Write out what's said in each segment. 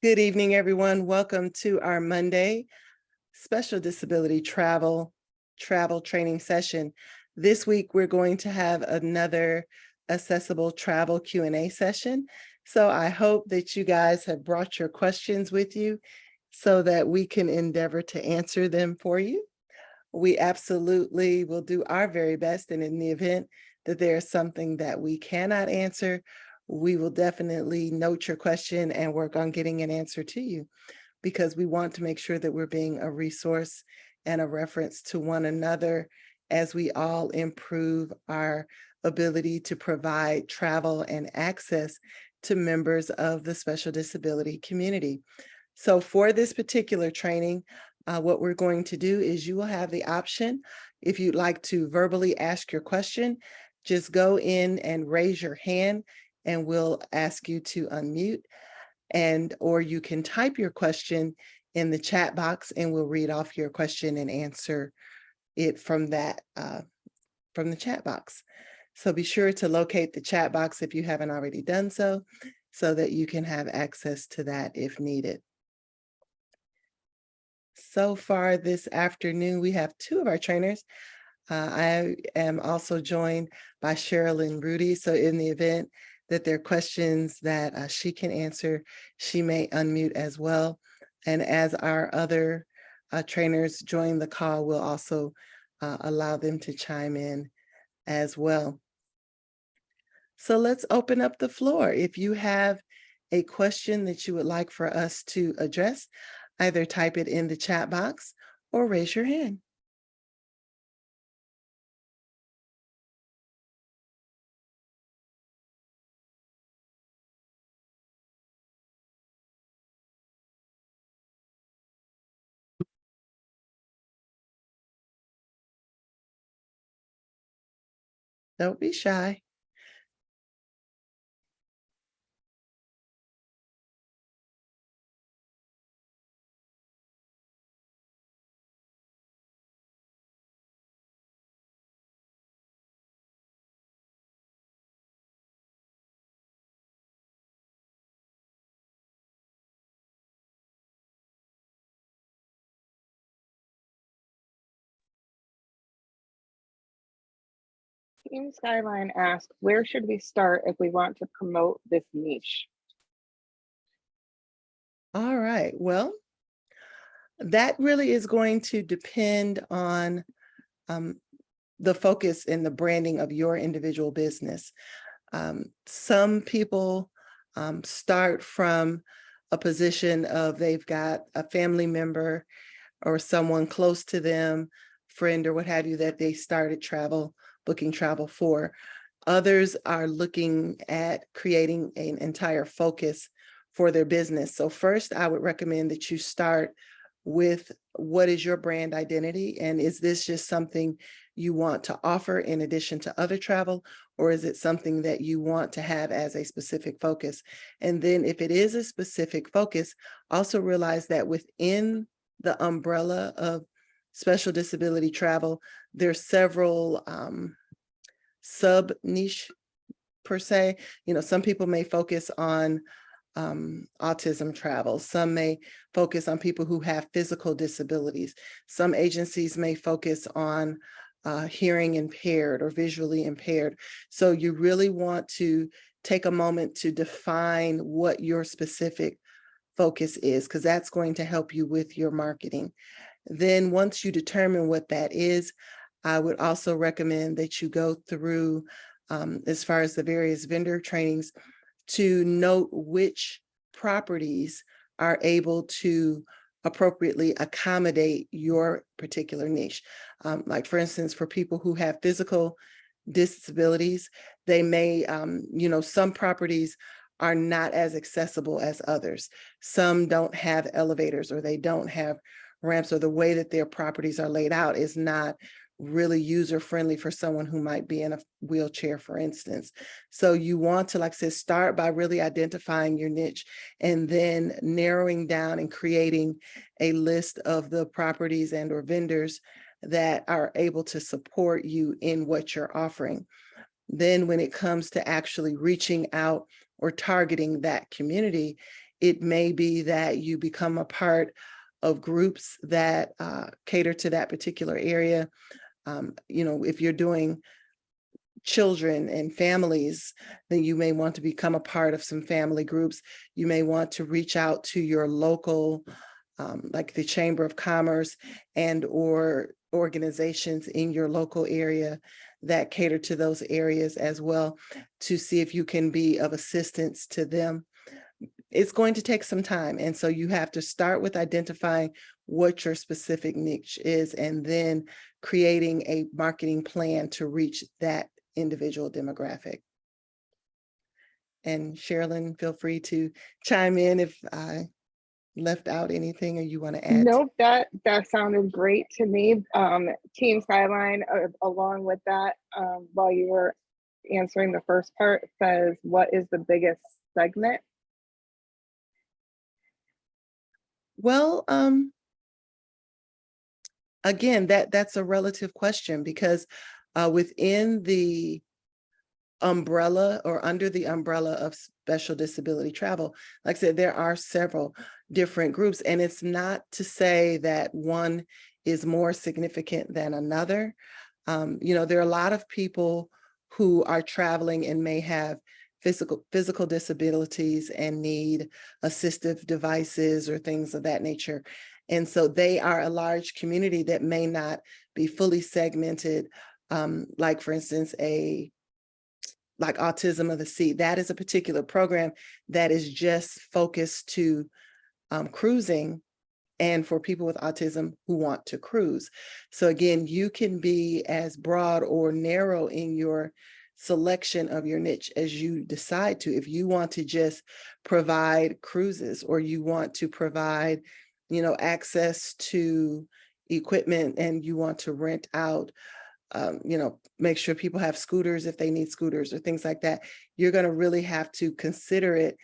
Good evening, everyone. Welcome to our Monday special disability travel training session. This week, we're going to have another accessible travel Q&A session. So I hope that you guys have brought your questions with you so that we can endeavor to answer them for you. We absolutely will do our very best, and in the event that there's something that we cannot answer, we will definitely note your question and work on getting an answer to you, because we want to make sure that we're being a resource and a reference to one another as we all improve our ability to provide travel and access to members of the special disability community. So for this particular training, what we're going to do is you will have the option, if you'd like to verbally ask your question, just go in and raise your hand and we'll ask you to unmute, or you can type your question in the chat box and we'll read off your question and answer it from that from the chat box. So be sure to locate the chat box if you haven't already done so that you can have access to that if needed. So far this afternoon, we have two of our trainers. I am also joined by Sherilyn Rudy. So in the event that there are questions that she can answer, she may unmute as well. And as our other trainers join the call, we'll also allow them to chime in as well. So let's open up the floor. If you have a question that you would like for us to address, either type it in the chat box or raise your hand. Don't be shy. Team Skyline asks, where should we start if we want to promote this niche? All right, well, that really is going to depend on the focus and the branding of your individual business. Some people start from a position of they've got a family member or someone close to them, friend or what have you, that they started booking travel for. Others are looking at creating an entire focus for their business. So first, I would recommend that you start with what is your brand identity, and is this just something you want to offer in addition to other travel, or is it something that you want to have as a specific focus? And then if it is a specific focus, also realize that within the umbrella of special disability travel, there's several sub niche per se. You know, some people may focus on autism travel. Some may focus on people who have physical disabilities. Some agencies may focus on hearing impaired or visually impaired. So you really want to take a moment to define what your specific focus is, because that's going to help you with your marketing. Then once you determine what that is, I would also recommend that you go through, as far as the various vendor trainings, to note which properties are able to appropriately accommodate your particular niche. Like for instance, for people who have physical disabilities, they may, some properties are not as accessible as others. Some don't have elevators, or they don't have ramps, or the way that their properties are laid out is not really user-friendly for someone who might be in a wheelchair, for instance. So you want to, like I said, start by really identifying your niche and then narrowing down and creating a list of the properties and or vendors that are able to support you in what you're offering. Then when it comes to actually reaching out or targeting that community, It may be that you become a part of groups that cater to that particular area. If you're doing children and families, then you may want to become a part of some family groups. You may want to reach out to your local, like the Chamber of Commerce and or organizations in your local area that cater to those areas as well, to see if you can be of assistance to them. It's going to take some time. And so you have to start with identifying what your specific niche is, and then creating a marketing plan to reach that individual demographic. And Sherilyn, feel free to chime in if I left out anything or you want to add. Nope, that sounded great to me. Team Skyline, along with that, while you were answering the first part, says, what is the biggest segment? Well, again, that's a relative question, because within the umbrella or under the umbrella of special disability travel, like I said, there are several different groups, and it's not to say that one is more significant than another. There are a lot of people who are traveling and may have physical disabilities and need assistive devices or things of that nature. And so they are a large community that may not be fully segmented. Like for instance, like Autism of the Sea, that is a particular program that is just focused to cruising and for people with autism who want to cruise. So again, you can be as broad or narrow in your selection of your niche as you decide to. If you want to just provide cruises, or you want to provide, access to equipment, and you want to rent out, make sure people have scooters if they need scooters or things like that, you're going to really have to consider it.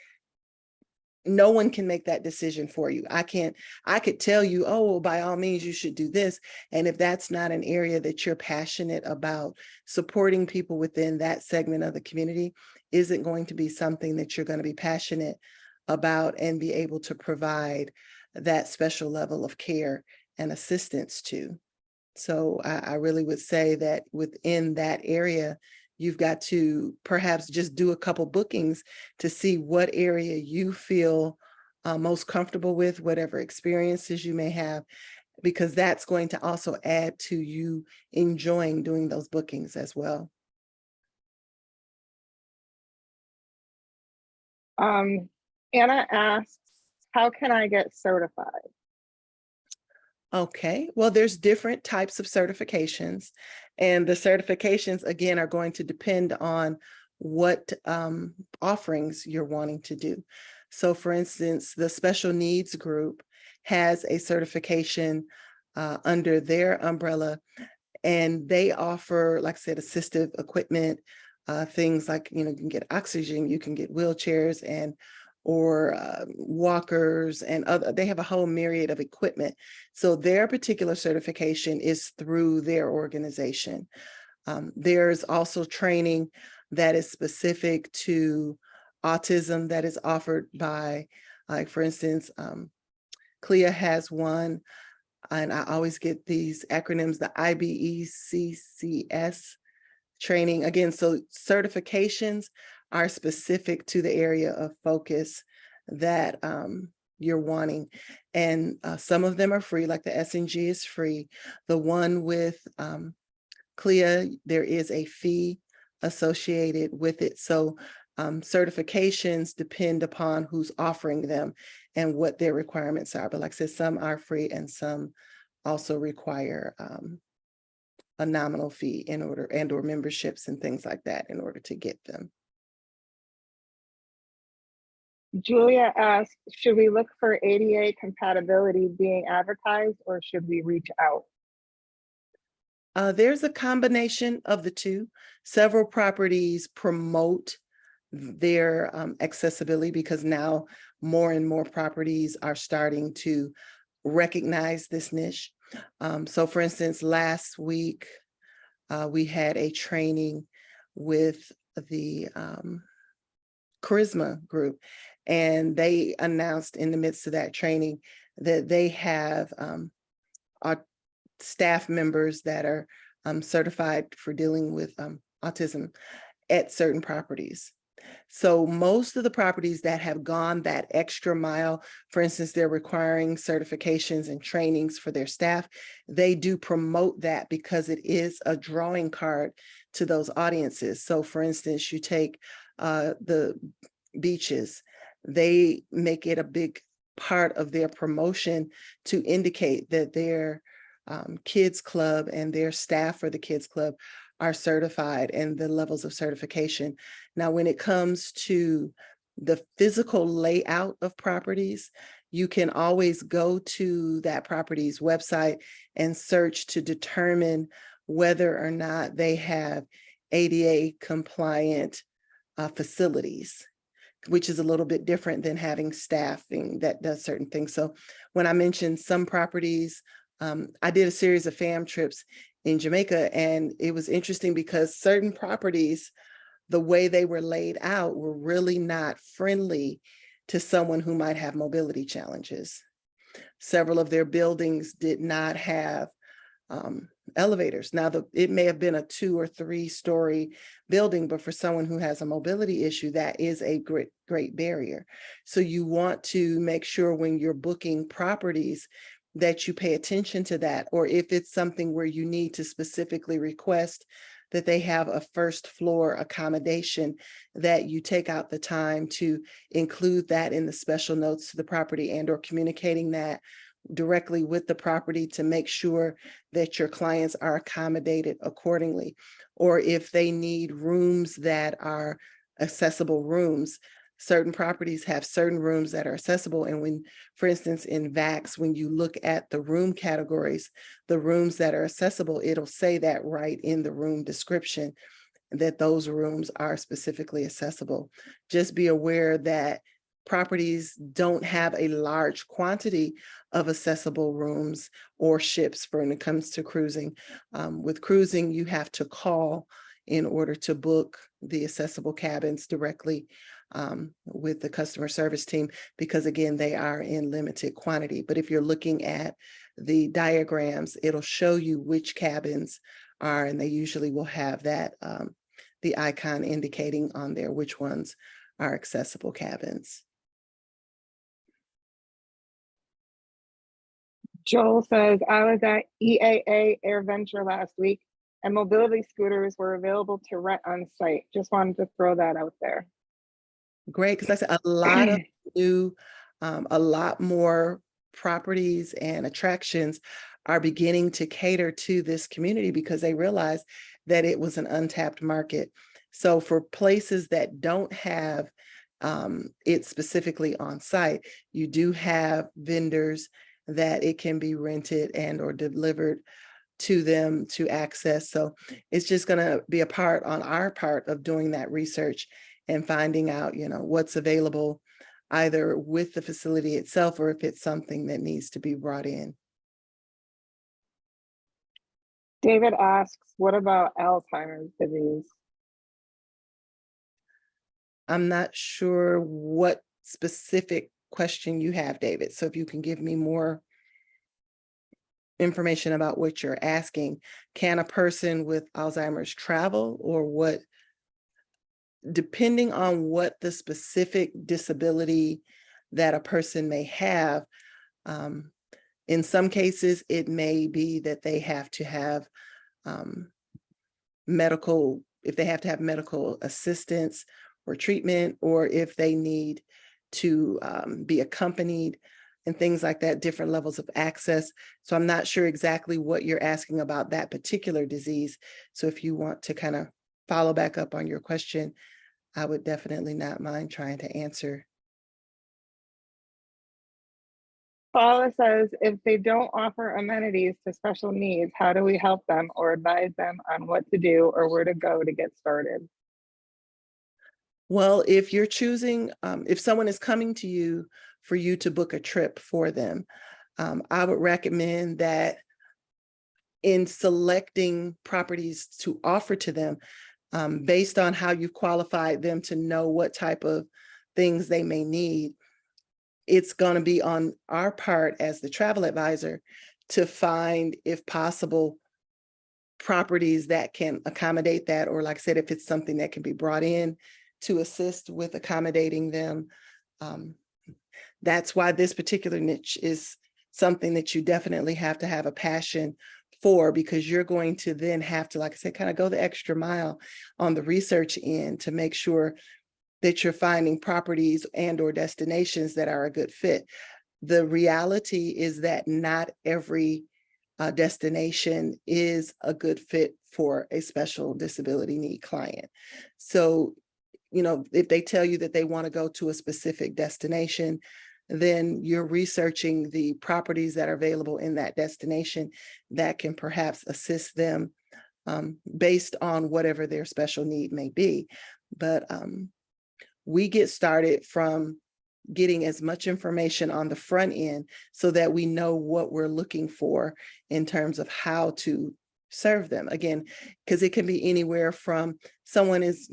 No one can make that decision for you. I could tell you, oh, well, by all means, you should do this. And if that's not an area that you're passionate about, supporting people within that segment of the community isn't going to be something that you're going to be passionate about and be able to provide that special level of care and assistance to. So I really would say that within that area, you've got to perhaps just do a couple bookings to see what area you feel most comfortable with, whatever experiences you may have, because that's going to also add to you enjoying doing those bookings as well. Anna asks, how can I get certified? Okay, well, there's different types of certifications, and the certifications, again, are going to depend on what offerings you're wanting to do. So for instance, the special needs group has a certification under their umbrella, and they offer, like I said, assistive equipment, things like, you can get oxygen, you can get wheelchairs or walkers and other, they have a whole myriad of equipment. So their particular certification is through their organization. There's also training that is specific to autism that is offered by, like for instance, CLIA has one, and I always get these acronyms, the IBECCS training. Again, so certifications are specific to the area of focus that you're wanting. And some of them are free, like the SNG is free. The one with CLIA, there is a fee associated with it. So certifications depend upon who's offering them and what their requirements are. But like I said, some are free and some also require a nominal fee in order, and or memberships and things like that in order to get them. Julia asks, should we look for ADA compatibility being advertised, or should we reach out? There's a combination of the two. Several properties promote their accessibility, because now more and more properties are starting to recognize this niche. So for instance, last week, we had a training with the Charisma Group, and they announced in the midst of that training that they have our staff members that are certified for dealing with autism at certain properties. So most of the properties that have gone that extra mile, for instance, they're requiring certifications and trainings for their staff, they do promote that because it is a drawing card to those audiences. So for instance, you take the beaches, they make it a big part of their promotion to indicate that their kids club and their staff for the kids club are certified and the levels of certification. Now, when it comes to the physical layout of properties, you can always go to that property's website and search to determine whether or not they have ADA compliant facilities, which is a little bit different than having staffing that does certain things. So when I mentioned some properties, I did a series of fam trips in Jamaica, and it was interesting because certain properties, the way they were laid out were really not friendly to someone who might have mobility challenges. Several of their buildings did not have elevators. Now, it may have been a 2 or 3 story building, but for someone who has a mobility issue, that is a great barrier. So you want to make sure when you're booking properties that you pay attention to that, or if it's something where you need to specifically request that they have a first floor accommodation, that you take out the time to include that in the special notes to the property and or communicating that directly with the property to make sure that your clients are accommodated accordingly. Or if they need rooms that are accessible rooms, certain properties have certain rooms that are accessible. And when, for instance, in VAX, when you look at the room categories, the rooms that are accessible, it'll say that right in the room description, that those rooms are specifically accessible. Just be aware that properties don't have a large quantity of accessible rooms or ships when it comes to cruising. With cruising, you have to call in order to book the accessible cabins directly with the customer service team, because again, they are in limited quantity. But if you're looking at the diagrams, it'll show you which cabins are, and they usually will have that, the icon indicating on there which ones are accessible cabins. Joel says, I was at EAA AirVenture last week and mobility scooters were available to rent on site. Just wanted to throw that out there. Great, because I said a lot of new, a lot more properties and attractions are beginning to cater to this community because they realize that it was an untapped market. So for places that don't have it specifically on site, you do have vendors that it can be rented and or delivered to them to access. So it's just going to be a part on our part of doing that research and finding out, what's available either with the facility itself or if it's something that needs to be brought in. David asks, what about Alzheimer's disease? I'm not sure what specific question you have, David. So if you can give me more information about what you're asking. Can a person with Alzheimer's travel, or what? Depending on what the specific disability that a person may have, in some cases, it may be that they have to have medical, if they have to have medical assistance or treatment, or if they need to be accompanied and things like that, different levels of access. So I'm not sure exactly what you're asking about that particular disease. So if you want to kind of follow back up on your question, I would definitely not mind trying to answer. Paula says, if they don't offer amenities to special needs, how do we help them or advise them on what to do or where to go to get started? Well, if you're choosing, if someone is coming to you for you to book a trip for them, I would recommend that in selecting properties to offer to them, based on how you qualified them to know what type of things they may need, it's going to be on our part as the travel advisor to find, if possible, properties that can accommodate that, or like I said, if it's something that can be brought in to assist with accommodating them. That's why this particular niche is something that you definitely have to have a passion for, because you're going to then have to, like I said, kind of go the extra mile on the research end to make sure that you're finding properties and or destinations that are a good fit. The reality is that not every destination is a good fit for a special disability need client. So, if they tell you that they want to go to a specific destination, then you're researching the properties that are available in that destination that can perhaps assist them based on whatever their special need may be. But we get started from getting as much information on the front end so that we know what we're looking for in terms of how to serve them. Again, because it can be anywhere from someone is,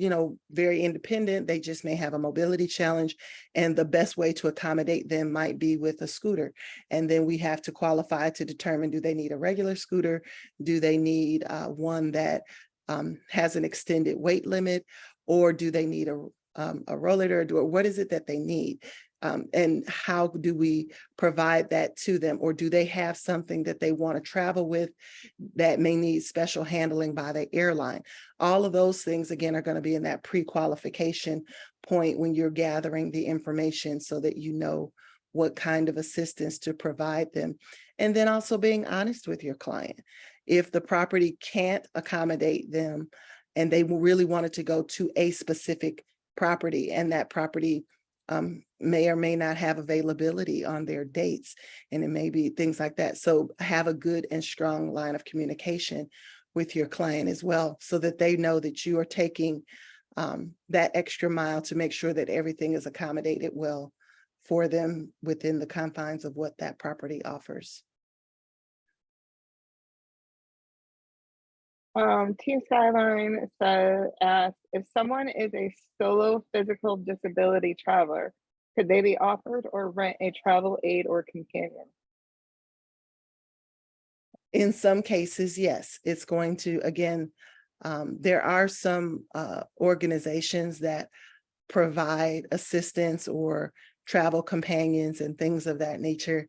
very independent, they just may have a mobility challenge, and the best way to accommodate them might be with a scooter. And then we have to qualify to determine, do they need a regular scooter? Do they need one that has an extended weight limit? Or do they need a rollator, or what is it that they need? And how do we provide that to them? Or do they have something that they want to travel with that may need special handling by the airline? All of those things, again, are going to be in that pre-qualification point when you're gathering the information so that you know what kind of assistance to provide them. And then also being honest with your client. If the property can't accommodate them and they really wanted to go to a specific property, and that property may or may not have availability on their dates, and it may be things like that. So have a good and strong line of communication with your client as well, so that they know that you are taking that extra mile to make sure that everything is accommodated well for them within the confines of what that property offers. Team Skyline asks, if someone is a solo physical disability traveler, could they be offered or rent a travel aid or companion? In some cases, yes, it's going to, again, there are some organizations that provide assistance or travel companions and things of that nature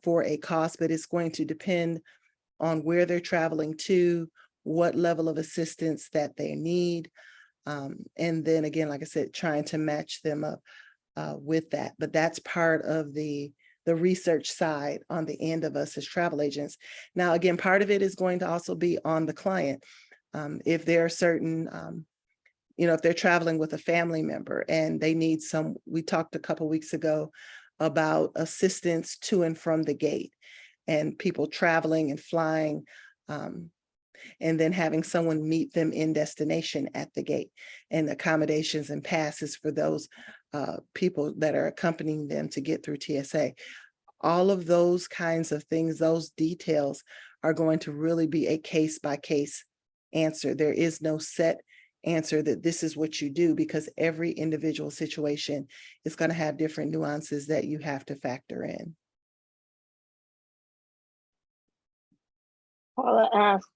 for a cost, but it's going to depend on where they're traveling to, what level of assistance that they need. And then again, like I said, trying to match them up with that. But that's part of the research side on the end of us as travel agents. Now, again, part of it is going to also be on the client. If there are certain, if they're traveling with a family member and they need some, we talked a couple weeks ago about assistance to and from the gate, and people traveling and flying, and then having someone meet them in destination at the gate, and accommodations and passes for those people that are accompanying them to get through TSA. All of those kinds of things, those details are going to really be a case-by-case answer. There is no set answer that this is what you do, because every individual situation is going to have different nuances that you have to factor in. Paula asks,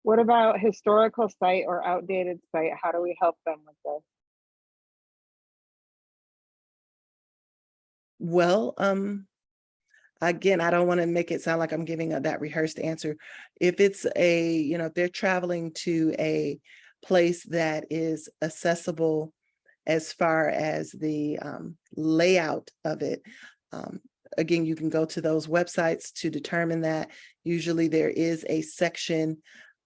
what about historical site or outdated site? How do we help them with this? Well, again, I don't want to make it sound like I'm giving that rehearsed answer. If it's if they're traveling to a place that is accessible as far as the layout of it, again, you can go to those websites to determine that. Usually there is a section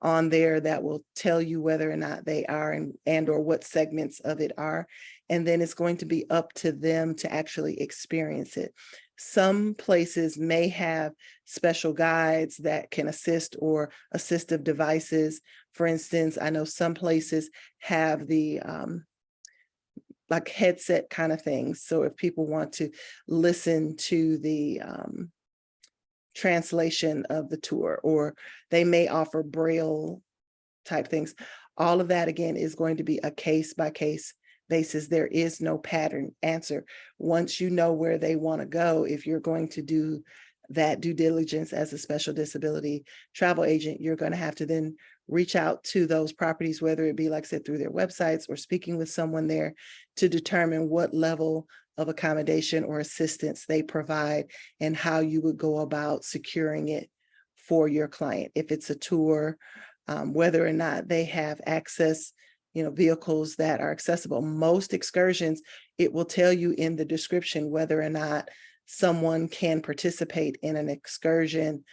on there that will tell you whether or not they are and or what segments of it are. And then it's going to be up to them to actually experience it. Some places may have special guides that can assist, or assistive devices. For instance, I know some places have the like headset kind of things. So if people want to listen to the translation of the tour, or they may offer Braille type things. All of that, again, is going to be a case-by-case basis. There is no pattern answer. Once you know where they want to go, if you're going to do that due diligence as a special disability travel agent, you're going to have to then reach out to those properties, whether it be, like I said, through their websites or speaking with someone there to determine what level of accommodation or assistance they provide and how you would go about securing it for your client. If it's a tour, whether or not they have access, vehicles that are accessible. Most excursions, it will tell you in the description whether or not someone can participate in an excursion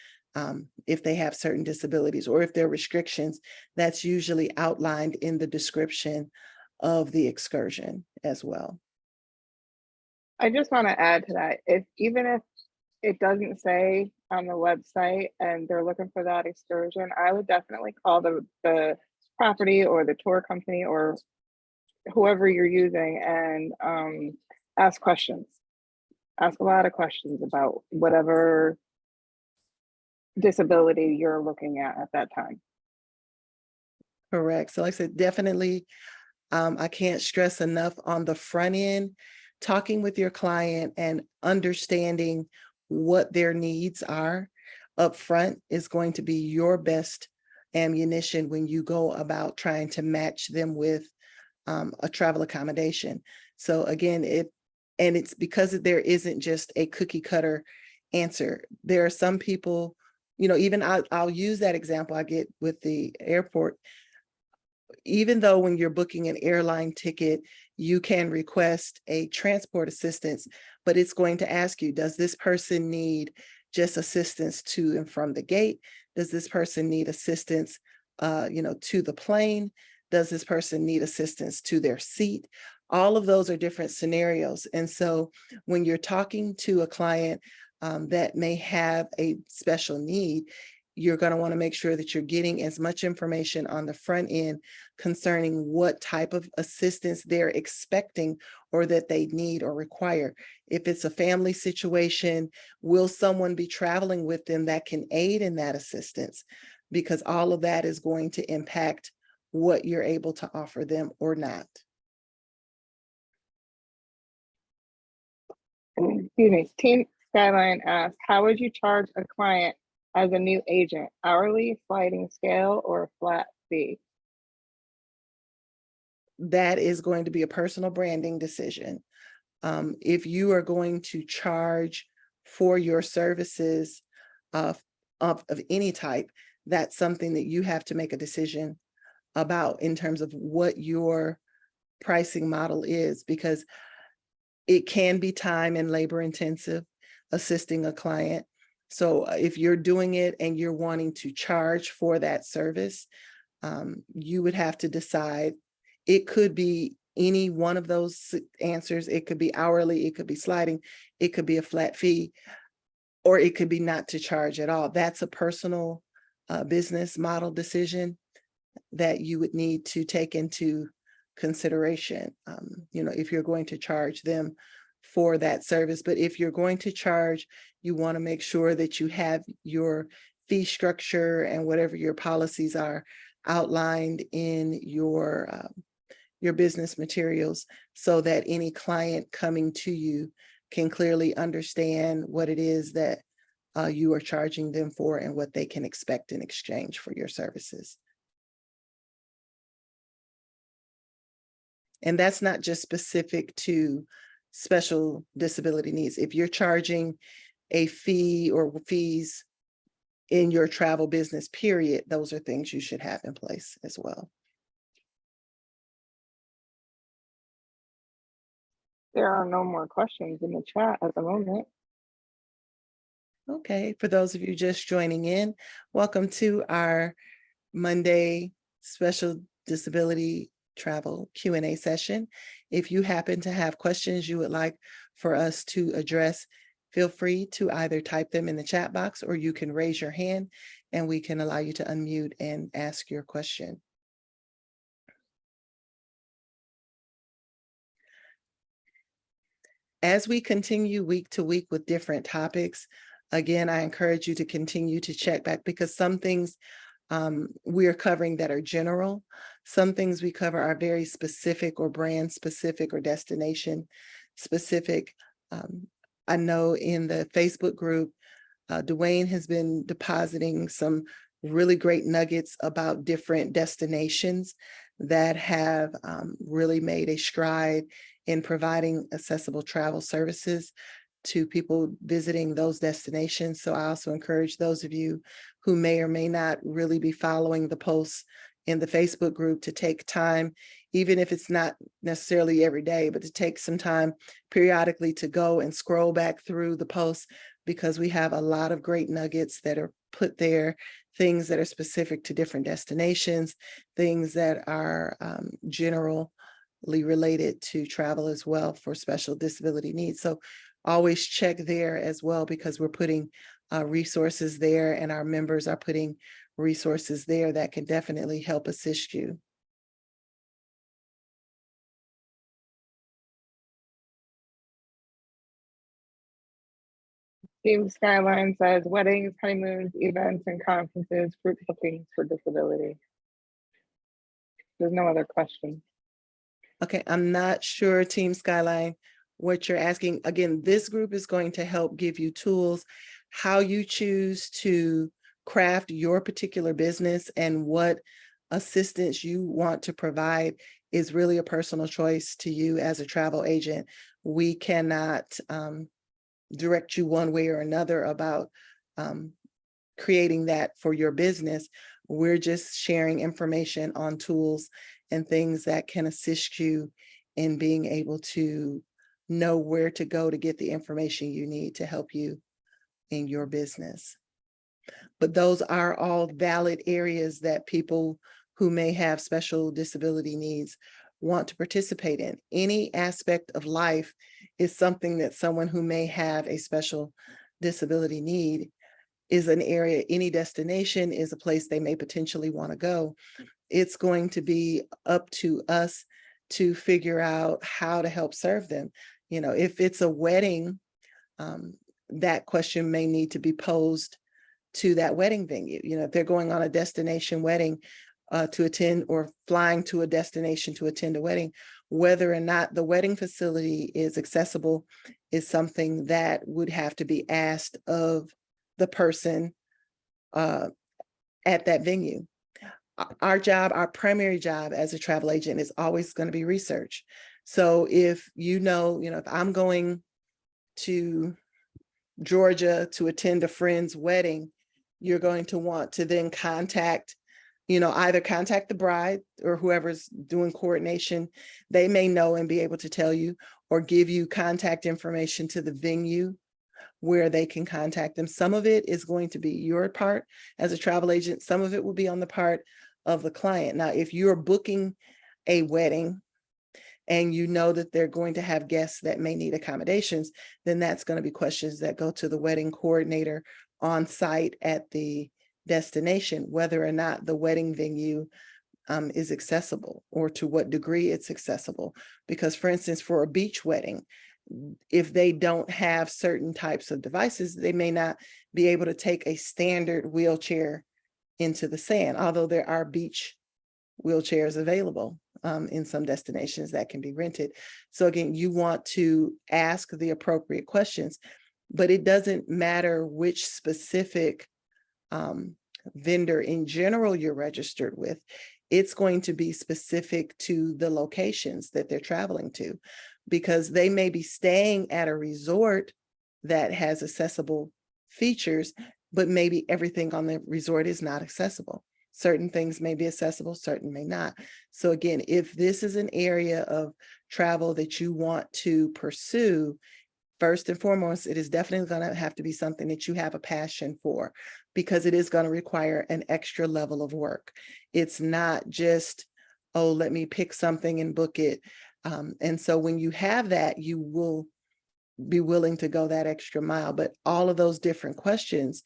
if they have certain disabilities or if there are restrictions. That's usually outlined in the description of the excursion as well. I just want to add to that, even if it doesn't say on the website and they're looking for that excursion, I would definitely call the property or the tour company or whoever you're using and ask questions. Ask a lot of questions about whatever disability you're looking at that time. Correct. So like I said, definitely, I can't stress enough on the front end, talking with your client and understanding what their needs are up front is going to be your best ammunition when you go about trying to match them with a travel accommodation. So again, it's because there isn't just a cookie cutter answer. There are some people, even I'll use that example I get with the airport. Even though when you're booking an airline ticket, you can request a transport assistance, but it's going to ask you, does this person need just assistance to and from the gate? Does this person need assistance, to the plane? Does this person need assistance to their seat? All of those are different scenarios. And so when you're talking to a client that may have a special need, you're going to want to make sure that you're getting as much information on the front end concerning what type of assistance they're expecting or that they need or require. If it's a family situation, will someone be traveling with them that can aid in that assistance? Because all of that is going to impact what you're able to offer them or not. Excuse me. Team Skyline asks, how would you charge a client as a new agent? Hourly, sliding scale, or a flat fee? That is going to be a personal branding decision. If you are going to charge for your services of any type, that's something that you have to make a decision about in terms of what your pricing model is, because it can be time and labor intensive assisting a client. So if you're doing it and you're wanting to charge for that service, you would have to decide. It could be any one of those answers. It could be hourly, it could be sliding, it could be a flat fee, or it could be not to charge at all. That's a personal business model decision that you would need to take into consideration, if you're going to charge them for that service. But if you're going to charge, you want to make sure that you have your fee structure and whatever your policies are outlined in your business materials, so that any client coming to you can clearly understand what it is that you are charging them for and what they can expect in exchange for your services. And that's not just specific to special disability needs. If you're charging a fee or fees in your travel business, period, those are things you should have in place as well. There are no more questions in the chat at the moment. Okay, for those of you just joining in, welcome to our Monday special disability travel Q&A session. If you happen to have questions you would like for us to address, feel free to either type them in the chat box or you can raise your hand and we can allow you to unmute and ask your question. As we continue week to week with different topics, again, I encourage you to continue to check back, because some things we are covering that are general. Some things we cover are very specific or brand specific or destination specific. I know in the Facebook group, Dwayne has been depositing some really great nuggets about different destinations that have really made a stride in providing accessible travel services to people visiting those destinations. So I also encourage those of you who may or may not really be following the posts in the Facebook group to take time, even if it's not necessarily every day, but to take some time periodically to go and scroll back through the posts, because we have a lot of great nuggets that are put there, things that are specific to different destinations, things that are generally related to travel as well for special disability needs. So always check there as well, because we're putting resources there, and our members are putting resources there that can definitely help assist you. Team Skyline says weddings, honeymoons, events, and conferences, group bookings for disability. There's no other question. Okay, I'm not sure, Team Skyline, what you're asking. Again, this group is going to help give you tools, how you choose to craft your particular business, and what assistance you want to provide is really a personal choice to you as a travel agent. We cannot direct you one way or another about creating that for your business. We're just sharing information on tools and things that can assist you in being able to know where to go to get the information you need to help you in your business. But those are all valid areas that people who may have special disability needs want to participate in. Any aspect of life is something that someone who may have a special disability need is an area, any destination is a place they may potentially want to go. It's going to be up to us to figure out how to help serve them. You know, if it's a wedding, that question may need to be posed to that wedding venue. You know, if they're going on a destination wedding to attend, or flying to a destination to attend a wedding, whether or not the wedding facility is accessible is something that would have to be asked of the person at that venue. Our job, our primary job as a travel agent is always going to be research. So if if I'm going to Georgia to attend a friend's wedding, you're going to want to then contact, either contact the bride or whoever's doing coordination. They may know and be able to tell you, or give you contact information to the venue where they can contact them. Some of it is going to be your part as a travel agent. Some of it will be on the part of the client. Now, if you're booking a wedding and you know that they're going to have guests that may need accommodations, then that's going to be questions that go to the wedding coordinator on site at the destination, whether or not the wedding venue is accessible, or to what degree it's accessible. Because, for instance, for a beach wedding, if they don't have certain types of devices, they may not be able to take a standard wheelchair into the sand, although there are beach wheelchairs available in some destinations that can be rented. So again, you want to ask the appropriate questions, but it doesn't matter which specific vendor in general you're registered with. It's going to be specific to the locations that they're traveling to, because they may be staying at a resort that has accessible features, but maybe everything on the resort is not accessible. Certain things may be accessible, certain may not. So again, if this is an area of travel that you want to pursue, first and foremost, it is definitely going to have to be something that you have a passion for, because it is going to require an extra level of work. It's not just, oh, let me pick something and book it. And so when you have that, you will be willing to go that extra mile. But all of those different questions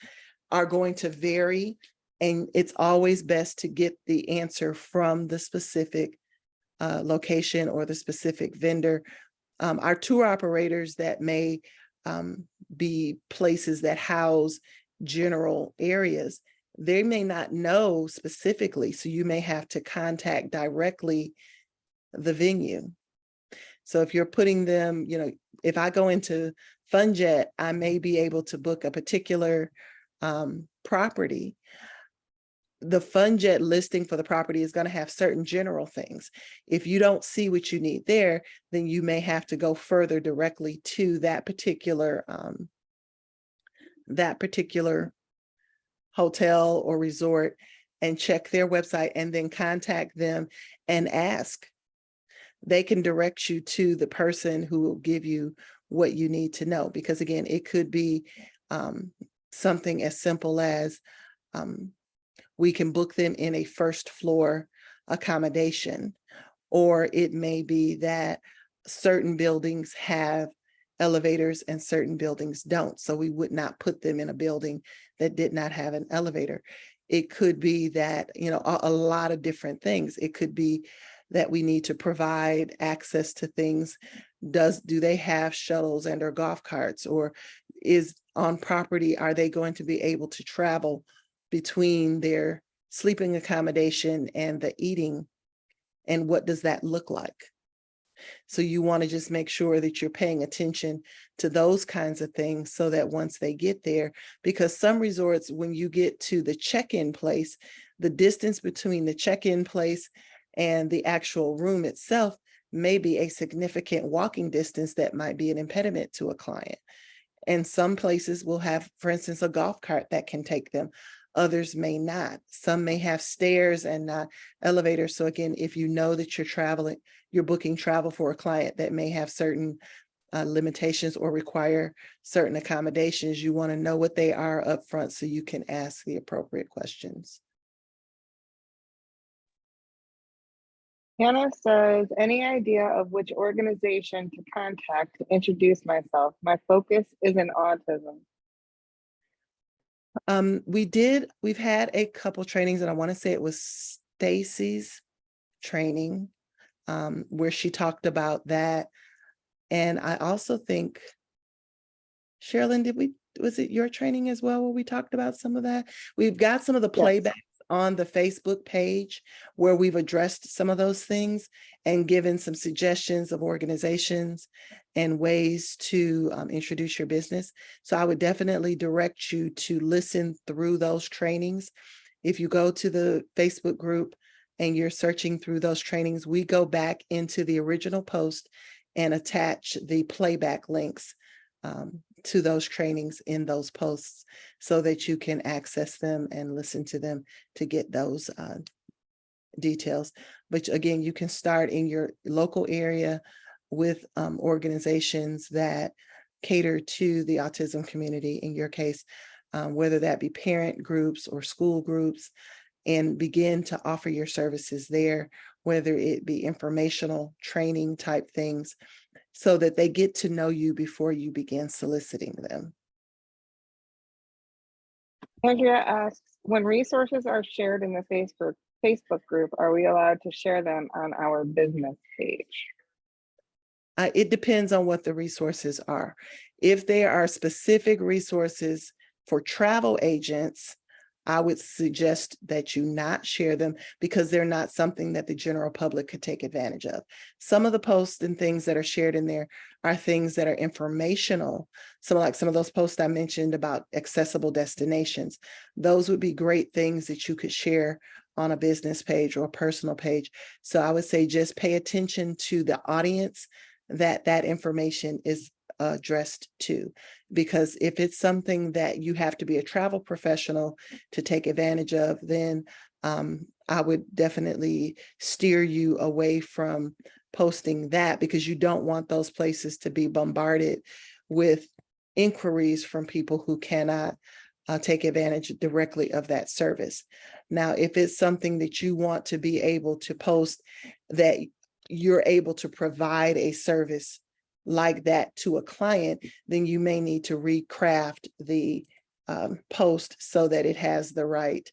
are going to vary, and it's always best to get the answer from the specific location or the specific vendor. Our tour operators that may be places that house general areas, they may not know specifically, so you may have to contact directly the venue. So if you're putting them, you know, if I go into FunJet, I may be able to book a particular property. The FunJet listing for the property is going to have certain general things. If you don't see what you need there, then you may have to go further directly to that particular hotel or resort and check their website and then contact them and ask. They can direct you to the person who will give you what you need to know. Because again, it could be something as simple as we can book them in a first floor accommodation, or it may be that certain buildings have elevators and certain buildings don't. So we would not put them in a building that did not have an elevator. It could be that, you know, a lot of different things. It could be that we need to provide access to things. Do they have shuttles and or golf carts, or is on property, are they going to be able to travel between their sleeping accommodation and the eating? And what does that look like? So you want to just make sure that you're paying attention to those kinds of things so that once they get there, because some resorts, when you get to the check-in place, the distance between the check-in place and the actual room itself may be a significant walking distance that might be an impediment to a client. And some places will have, for instance, a golf cart that can take them. Others may not. Some may have stairs and not elevators. So again, if you know that you're booking travel for a client that may have certain limitations or require certain accommodations, you want to know what they are up front so you can ask the appropriate questions. Hannah says, any idea of which organization to contact to introduce myself? My focus is in autism. We've had a couple trainings, and I want to say it was Stacy's training, where she talked about that. And I also think, Sherilyn, was it your training as well where we talked about some of that? We've got some of the playbacks on the Facebook page where we've addressed some of those things and given some suggestions of organizations and ways to introduce your business. So I would definitely direct you to listen through those trainings. If you go to the Facebook group and you're searching through those trainings, we go back into the original post and attach the playback links to those trainings in those posts so that you can access them and listen to them to get those details. But again, you can start in your local area with organizations that cater to the autism community, in your case, whether that be parent groups or school groups, and begin to offer your services there, whether it be informational training type things, so that they get to know you before you begin soliciting them. Andrea asks, when resources are shared in the Facebook group, are we allowed to share them on our business page? It depends on what the resources are. If there are specific resources for travel agents, I would suggest that you not share them because they're not something that the general public could take advantage of. Some of the posts and things that are shared in there are things that are informational. So like some of those posts I mentioned about accessible destinations, those would be great things that you could share on a business page or a personal page. So I would say just pay attention to the audience that information is addressed to, because if it's something that you have to be a travel professional to take advantage of, then I would definitely steer you away from posting that, because you don't want those places to be bombarded with inquiries from people who cannot take advantage directly of that service. Now, if it's something that you want to be able to post that you're able to provide a service like that to a client, then you may need to recraft the post so that it has the right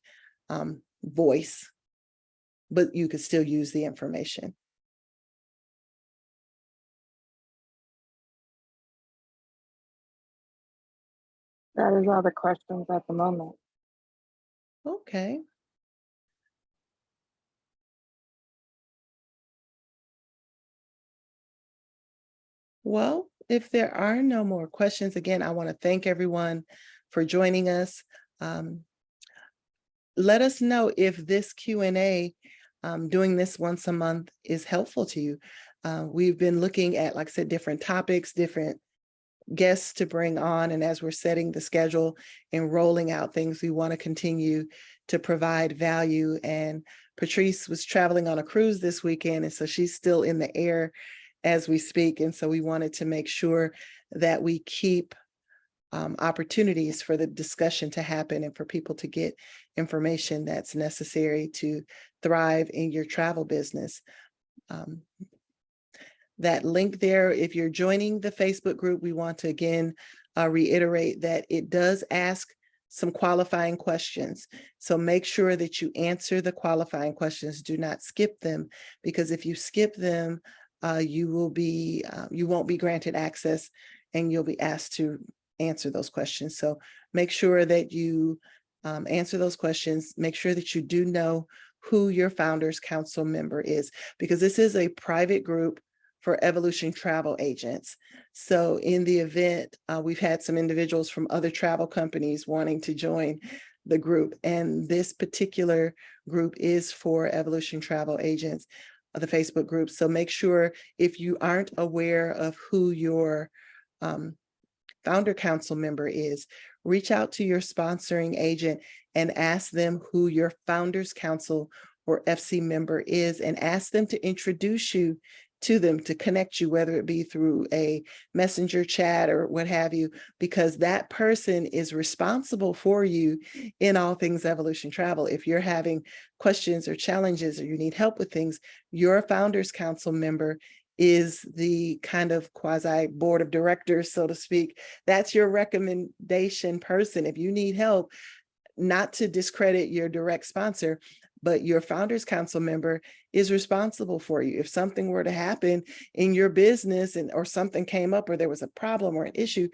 voice, but you could still use the information. That is all the questions at the moment. Okay. Well, if there are no more questions, again, I want to thank everyone for joining us. Um, Let us know if this Q&A, doing this once a month, is helpful to you. We've been looking at, like I said, different topics, different guests to bring on. And as we're setting the schedule and rolling out things, we want to continue to provide value. And Patrice was traveling on a cruise this weekend, and so she's still in the air as we speak. And so we wanted to make sure that we keep opportunities for the discussion to happen and for people to get information that's necessary to thrive in your travel business. That link there, if you're joining the Facebook group, we want to again reiterate that it does ask some qualifying questions. So make sure that you answer the qualifying questions. Do not skip them, because if you skip them, you won't be granted access, and you'll be asked to answer those questions. So make sure that you answer those questions. Make sure that you do know who your Founders Council member is, because this is a private group for Evolution Travel Agents. So in the event, we've had some individuals from other travel companies wanting to join the group, and this particular group is for Evolution Travel Agents, the Facebook group. So make sure, if you aren't aware of who your Founder Council member is, reach out to your sponsoring agent and ask them who your Founders Council or FC member is, and ask them to introduce you to them, to connect you, whether it be through a messenger chat or what have you, because that person is responsible for you in all things Evolution Travel. If you're having questions or challenges, or you need help with things, your Founders Council member is the kind of quasi board of directors, so to speak. That's your recommendation person. If you need help, not to discredit your direct sponsor, but your Founders Council member is responsible for you. If something were to happen in your business, or something came up, or there was a problem or an issue,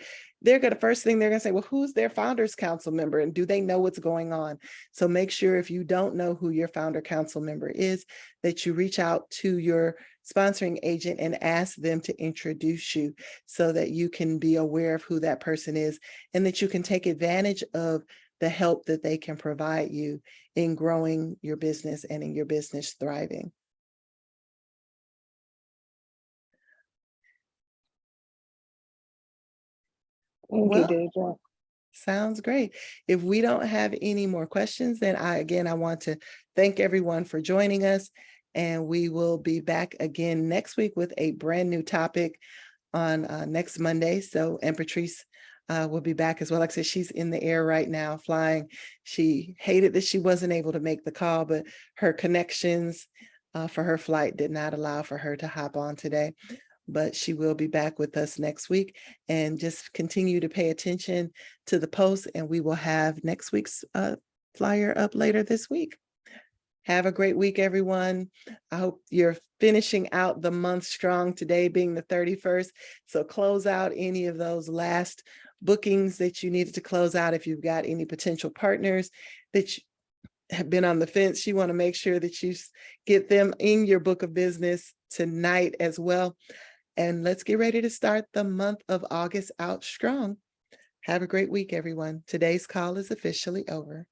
first thing they're gonna say, well, who's their Founders Council member, and do they know what's going on? So make sure, if you don't know who your Founder Council member is, that you reach out to your sponsoring agent and ask them to introduce you, so that you can be aware of who that person is, and that you can take advantage of the help that they can provide you in growing your business and in your business thriving. Thank you, Well, Deidre. sounds great. If we don't have any more questions, then I want to thank everyone for joining us, and we will be back again next week with a brand new topic on next Monday. So, and Patrice will be back as well. Like I said, she's in the air right now flying. She hated that she wasn't able to make the call, but her connections for her flight did not allow for her to hop on today. But she will be back with us next week, and just continue to pay attention to the post, and we will have next week's flyer up later this week. Have a great week, everyone. I hope you're finishing out the month strong, today being the 31st. So close out any of those last bookings that you needed to close out. If you've got any potential partners that have been on the fence, you want to make sure that you get them in your book of business tonight as well. And let's get ready to start the month of August out strong. Have a great week, everyone. Today's call is officially over.